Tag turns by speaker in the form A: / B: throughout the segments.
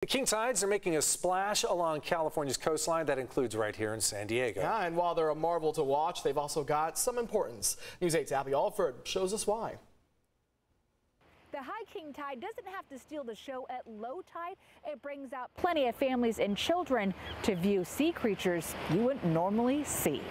A: The king tides are making a splash along California's coastline. That includes right here in San Diego.
B: Yeah, and while they're a marvel to watch, they've also got some importance. News 8's Abby Alford shows us why.
C: The high king tide doesn't have to steal the show at low tide. It brings out plenty of families and children to view sea creatures you wouldn't normally see.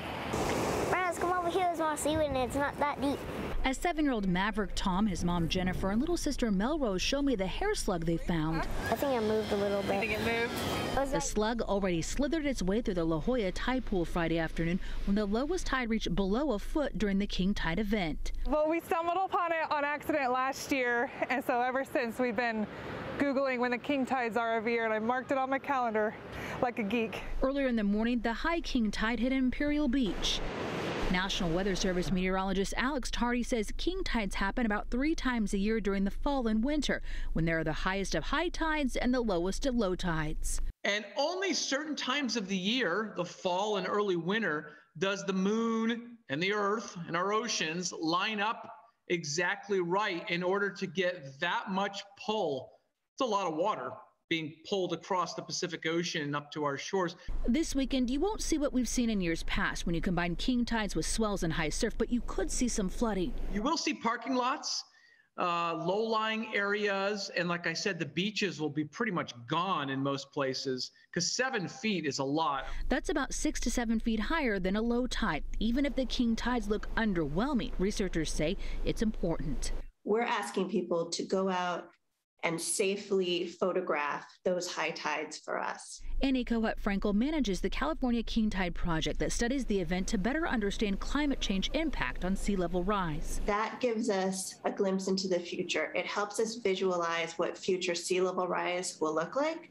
D: Friends, come over here. There's more seaweed and it's not that deep.
E: As 7-year-old Maverick Tom, his mom Jennifer, and little sister Melrose show me the hair slug they found.
D: I think it moved a little bit.
C: You think it moved?
E: The slug already slithered its way through the La Jolla tide pool Friday afternoon when the lowest tide reached below a foot during the king tide event.
F: Well, we stumbled upon it on accident last year, and so ever since we've been Googling when the king tides are every year, and I marked it on my calendar like a geek.
E: Earlier in the morning, the high king tide hit Imperial Beach. National Weather Service meteorologist Alex Tardy says king tides happen about 3 times a year during the fall and winter, when there are the highest of high tides and the lowest of low tides.
G: And only certain times of the year, the fall and early winter, does the moon and the earth and our oceans line up exactly right in order to get that much pull. It's a lot of water being pulled across the Pacific Ocean and up to our shores.
E: This weekend, you won't see what we've seen in years past when you combine king tides with swells and high surf, but you could see some flooding.
G: You will see parking lots, low-lying areas, and like I said, the beaches will be pretty much gone in most places because 7 feet is a lot.
E: That's about 6 to 7 feet higher than a low tide. Even if the king tides look underwhelming, researchers say it's important.
H: We're asking people to go out and safely photograph those high tides for us.
E: Annie Kohut-Frankel manages the California King Tide Project that studies the event to better understand climate change impact on sea level rise.
H: That gives us a glimpse into the future. It helps us visualize what future sea level rise will look like,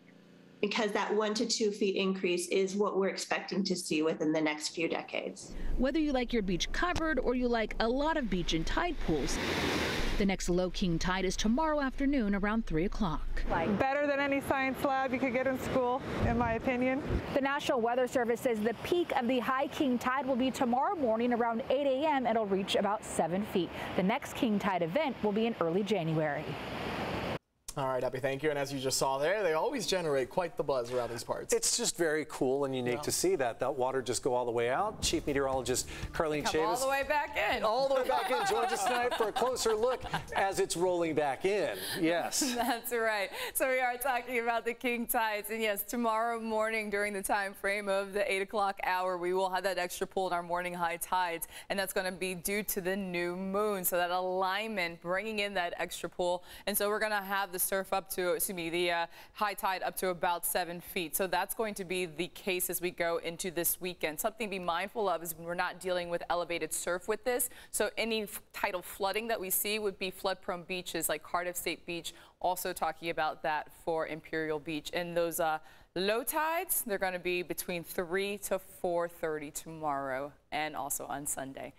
H: because that 1 to 2 feet increase is what we're expecting to see within the next few decades.
E: Whether you like your beach covered or you like a lot of beach and tide pools, the next low king tide is tomorrow afternoon around 3 o'clock.
F: Better than any science lab you could get in school, in my opinion.
C: The National Weather Service says the peak of the high king tide will be tomorrow morning around 8 a.m. It'll reach about 7 feet. The next king tide event will be in early January.
B: All right, Abby, thank you. And as you just saw there, they always generate quite the buzz around these parts.
A: It's just very cool and unique to see that water just go all the way out. Chief Meteorologist Carlene Chavis.
I: All the way back in.
A: All the way back in. Joins us tonight for a closer look as it's rolling back in. Yes.
I: That's right. So we are talking about the king tides. And yes, tomorrow morning during the time frame of the 8 o'clock hour, we will have that extra pull in our morning high tides. And that's going to be due to the new moon. So that alignment bringing in that extra pull. And so we're going to have the surf up to, the high tide up to about 7 feet. So that's going to be the case as we go into this weekend. Something to be mindful of is we're not dealing with elevated surf with this. So any tidal flooding that we see would be flood-prone beaches like Cardiff State Beach. Also talking about that for Imperial Beach. And those low tides, they're going to be between 3 to 4:30 tomorrow and also on Sunday.